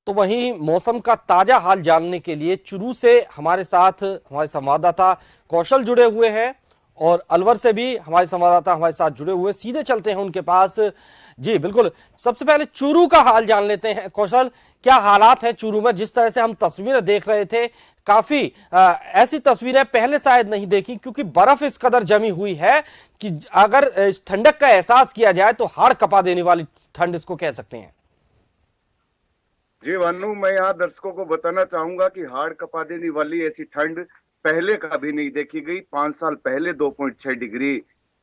तो वहीं मौसम का ताजा हाल जानने के लिए चुरू से हमारे साथ हमारे संवाददाता कौशल जुड़े हुए हैं और अलवर से भी हमारे संवाददाता हमारे साथ जुड़े हुए, सीधे चलते हैं उनके पास। जी बिल्कुल, सबसे पहले चुरू का हाल जान लेते हैं। कौशल, क्या हालात है चुरू में? जिस तरह से हम तस्वीरें देख रहे थे, काफी ऐसी तस्वीरें पहले शायद नहीं देखी, क्योंकि बर्फ इस कदर जमी हुई है कि अगर इस ठंडक का एहसास किया जाए तो हाड़ कपा देने वाली ठंड इसको कह सकते हैं। जी भानु, मैं यहाँ दर्शकों को बताना चाहूंगा कि हाड़ कपा देने वाली ऐसी ठंड पहले कभी नहीं देखी गई। 5 साल पहले 2.6 डिग्री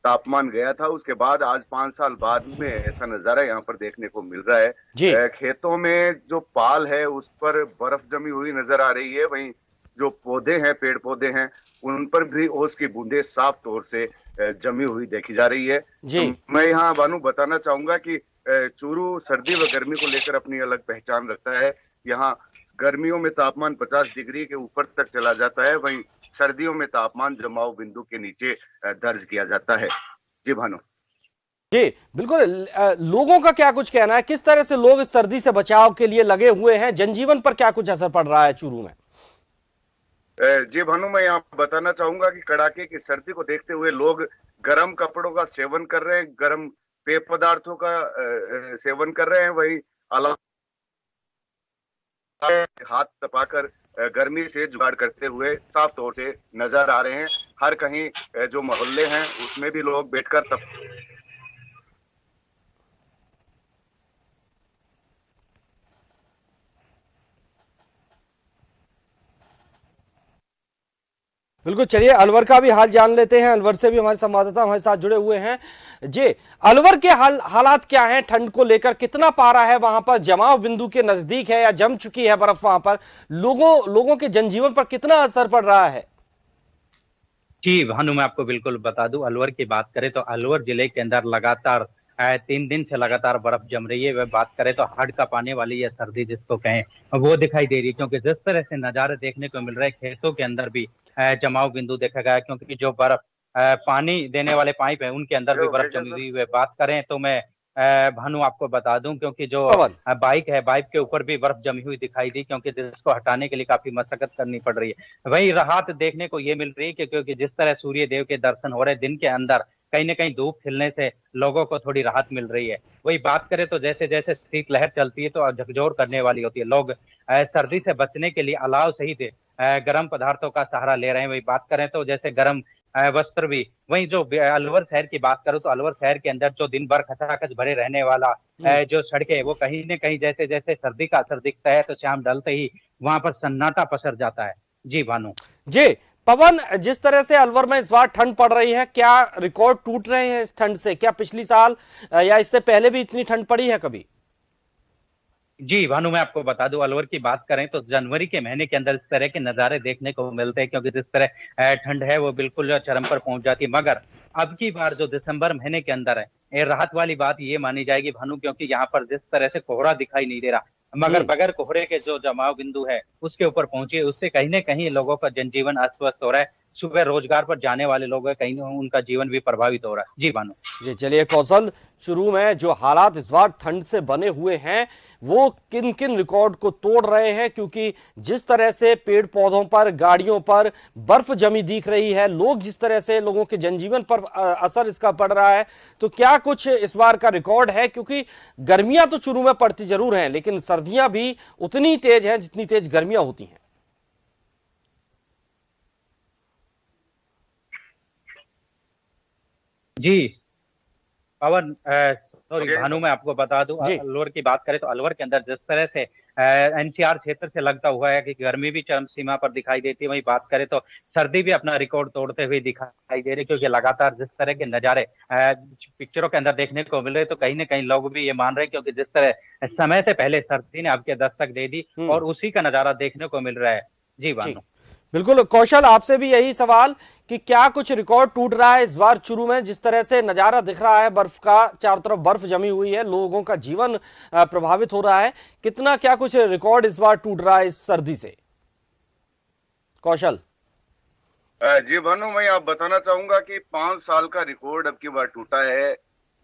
तापमान गया था। उसके बाद आज 5 साल बाद में ऐसा नजारा यहाँ पर देखने को मिल रहा है। जी खेतों में जो पाल है उस पर बर्फ जमी हुई नजर आ रही है। वहीं जो पौधे हैं, पेड़ पौधे हैं, उन पर भी ओस की बूंदें साफ तौर से जमी हुई देखी जा रही है। जी मैं यहाँ भानु बताना चाहूंगा कि चूरू सर्दी व गर्मी को लेकर अपनी अलग पहचान रखता है। यहाँ गर्मियों में तापमान 50 डिग्री के ऊपर तक चला जाता है, वहीं सर्दियों में तापमान जमाव बिंदु के नीचे दर्ज किया जाता है। जी भानु। जी बिल्कुल। लोगों का क्या कुछ कहना है, किस तरह से लोग इस सर्दी से बचाव के लिए लगे हुए हैं? जनजीवन पर क्या कुछ असर पड़ रहा है चूरू में? जी भानु, मैं यहाँ बताना चाहूंगा कि कड़ाके की सर्दी को देखते हुए लोग गर्म कपड़ों का सेवन कर रहे हैं, गर्म पेय पदार्थों का सेवन कर रहे हैं। वही अलावा हाथ तपाकर गर्मी से जुगाड़ करते हुए साफ तौर से नजर आ रहे हैं। हर कहीं जो मोहल्ले हैं उसमें भी लोग बैठकर बिल्कुल, चलिए अलवर का भी हाल जान लेते हैं। अलवर से भी हमारे संवाददाता हमारे साथ जुड़े हुए हैं। जी, अलवर के हालात क्या हैं ठंड को लेकर? कितना पारा है वहां पर? जमाव बिंदु के नजदीक है या जम चुकी है बर्फ? वहां पर लोगों के जनजीवन पर कितना असर पड़ रहा है? जी भानु, मैं आपको बिल्कुल बता दूं, अलवर की बात करें तो अलवर जिले के अंदर लगातार 3 दिन से लगातार बर्फ जम रही है। वह बात करें तो हड़ का पाने वाली या सर्दी जिसको कहें वो दिखाई दे रही है, क्योंकि जिस तरह से नज़ारे देखने को मिल रहे हैं खेतों के अंदर भी जमाव बिंदु देखा गया, क्योंकि जो बर्फ पानी देने वाले पाइप है उनके अंदर भी बर्फ जमी हुई है। बात करें तो मैं भानु आपको बता दूं, क्योंकि जो पवन। बाइक है, बाइक के ऊपर भी बर्फ जमी हुई दिखाई दी, क्योंकि जिसको हटाने के लिए काफी मशक्कत करनी पड़ रही है। वही राहत देखने को ये मिल रही है कि क्योंकि जिस तरह सूर्य देव के दर्शन हो रहे दिन के अंदर, कहीं ना कहीं धूप खिलने से लोगों को थोड़ी राहत मिल रही है। वही बात करें तो जैसे जैसे शीतलहर चलती है तो झकझोर करने वाली होती है। लोग सर्दी से बचने के लिए अलाव सहित गर्म पदार्थों का सहारा ले रहे हैं। वही बात करें तो जैसे गर्म वस्त्र भी। वहीं जो अलवर शहर की बात करूं तो अलवर शहर के अंदर जो दिन भर खचाखच भरे रहने वाला जो सड़कें है वो कहीं न कहीं जैसे जैसे सर्दी का असर दिखता है तो शाम ढलते ही वहां पर सन्नाटा पसर जाता है। जी भानु। जी पवन, जिस तरह से अलवर में इस बार ठंड पड़ रही है, क्या रिकॉर्ड टूट रहे हैं इस ठंड से? क्या पिछली साल या इससे पहले भी इतनी ठंड पड़ी है कभी? जी भानु, मैं आपको बता दूं, अलवर की बात करें तो जनवरी के महीने के अंदर इस तरह के नज़ारे देखने को मिलते हैं, क्योंकि जिस तरह ठंड है वो बिल्कुल जो चरम पर पहुंच जाती है। मगर अब की बार जो दिसंबर महीने के अंदर है, ये राहत वाली बात ये मानी जाएगी भानु, क्योंकि यहाँ पर जिस तरह से कोहरा दिखाई नहीं दे रहा, मगर हम्म। बगैर कोहरे के जो जमाव बिंदु है उसके ऊपर पहुंचे, उससे कहीं ना कहीं लोगों का जनजीवन अस्त हो रहा है। सुबह रोजगार पर जाने वाले लोग हैं, कहीं ना उनका जीवन भी प्रभावित हो रहा है। जी भानु। जी चलिए कौशल, शुरू में जो हालात इस बार ठंड से बने हुए हैं वो किन किन रिकॉर्ड को तोड़ रहे हैं? क्योंकि जिस तरह से पेड़ पौधों पर, गाड़ियों पर बर्फ जमी दिख रही है, लोग जिस तरह से, लोगों के जनजीवन पर असर इसका पड़ रहा है, तो क्या कुछ इस बार का रिकॉर्ड है? क्योंकि गर्मियां तो शुरू में पड़ती जरूर हैं, लेकिन सर्दियां भी उतनी तेज हैं जितनी तेज गर्मियां होती हैं। जी पवन, सॉरी ओके। भानु, मैं आपको बता दूं, जी अलवर की बात करें तो अलवर के अंदर जिस तरह से एनसीआर क्षेत्र से लगता हुआ है कि गर्मी भी चरम सीमा पर दिखाई देती है, वही बात करें तो सर्दी भी अपना रिकॉर्ड तोड़ते हुए दिखाई दे रही है, क्योंकि लगातार जिस तरह के नज़ारे पिक्चरों के अंदर देखने को मिल रहे तो कहीं ना कहीं लोग भी ये मान रहे हैं, क्योंकि जिस तरह समय से पहले सर्दी ने आपके दस्तक दे दी हम्म। और उसी का नज़ारा देखने को मिल रहा है। जी ठीक, भानु। बिल्कुल। कौशल, आपसे भी यही सवाल कि क्या कुछ रिकॉर्ड टूट रहा है इस बार शुरू में? जिस तरह से नजारा दिख रहा है बर्फ का, चारों तरफ बर्फ जमी हुई है, लोगों का जीवन प्रभावित हो रहा है, कितना क्या कुछ रिकॉर्ड इस बार टूट रहा है इस सर्दी से? कौशल। जी भानु, मैं आप बताना चाहूंगा कि 5 साल का रिकॉर्ड अब की बार टूटा है।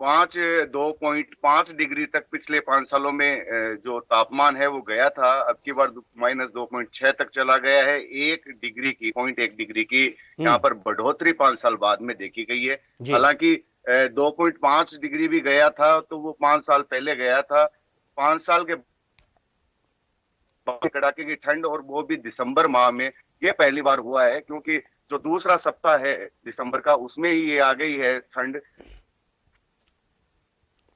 2.5 डिग्री तक पिछले 5 सालों में जो तापमान है वो गया था। अब की बार -2.6 तक चला गया है। 0.1 डिग्री की यहाँ पर बढ़ोतरी 5 साल बाद में देखी गई है। जी। हालांकि 2.5 डिग्री भी गया था तो वो 5 साल पहले गया था। 5 साल के कड़ाके की ठंड, और वो भी दिसंबर माह में, ये पहली बार हुआ है, क्योंकि जो दूसरा सप्ताह है दिसंबर का उसमें ही ये आ गई है ठंड।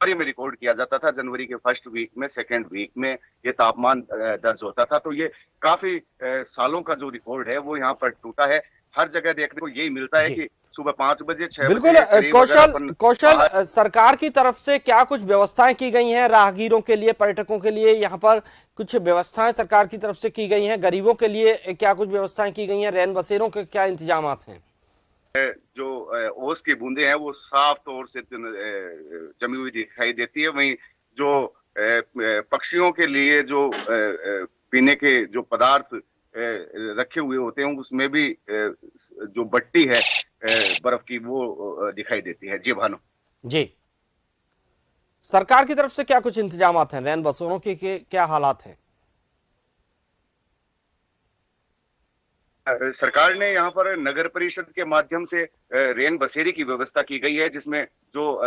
में रिकॉर्ड किया जाता था जनवरी के फर्स्ट वीक में, सेकेंड वीक में ये तापमान दर्ज होता था। तो ये काफी सालों का जो रिकॉर्ड है वो यहाँ पर टूटा है। हर जगह देखने को यही मिलता है जी। कि सुबह 5 बजे 6 बिल्कुल बजे करीब अगर अपन कौशल, सरकार की तरफ से क्या कुछ व्यवस्थाएं की गई हैं राहगीरों के लिए, पर्यटकों के लिए? यहाँ पर कुछ व्यवस्थाएं सरकार की तरफ से की गई हैं, गरीबों के लिए क्या कुछ व्यवस्थाएं की गई हैं, रैन बसेरों के क्या इंतजामात हैं? जो ओस की बूंदे हैं वो साफ तौर से जमी हुई दिखाई देती है। वहीं जो पक्षियों के लिए जो पीने के जो पदार्थ रखे हुए होते हैं उसमें भी जो बट्टी है बर्फ की वो दिखाई देती है। जी भानु जी, सरकार की तरफ से क्या कुछ इंतजामात हैं, रैन बसेरों के क्या हालात हैं? सरकार ने यहाँ पर नगर परिषद के माध्यम से रेन बसेरी की व्यवस्था की गई है, जिसमें जो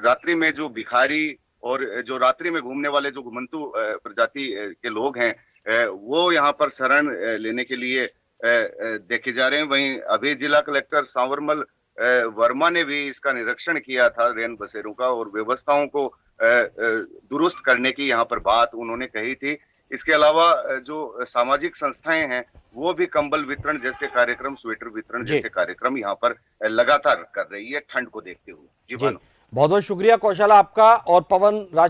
रात्रि में जो भिखारी और जो रात्रि में घूमने वाले जो घुमंतु प्रजाति के लोग हैं वो यहाँ पर शरण लेने के लिए देखे जा रहे हैं। वहीं अभी जिला कलेक्टर सांवरमल वर्मा ने भी इसका निरीक्षण किया था रेन बसेरों का, और व्यवस्थाओं को दुरुस्त करने की यहाँ पर बात उन्होंने कही थी। इसके अलावा जो सामाजिक संस्थाएं हैं वो भी कंबल वितरण जैसे कार्यक्रम, स्वेटर वितरण जैसे कार्यक्रम यहाँ पर लगातार कर रही है ठंड को देखते हुए। जी बहुत बहुत शुक्रिया कौशल आपका। और पवन राज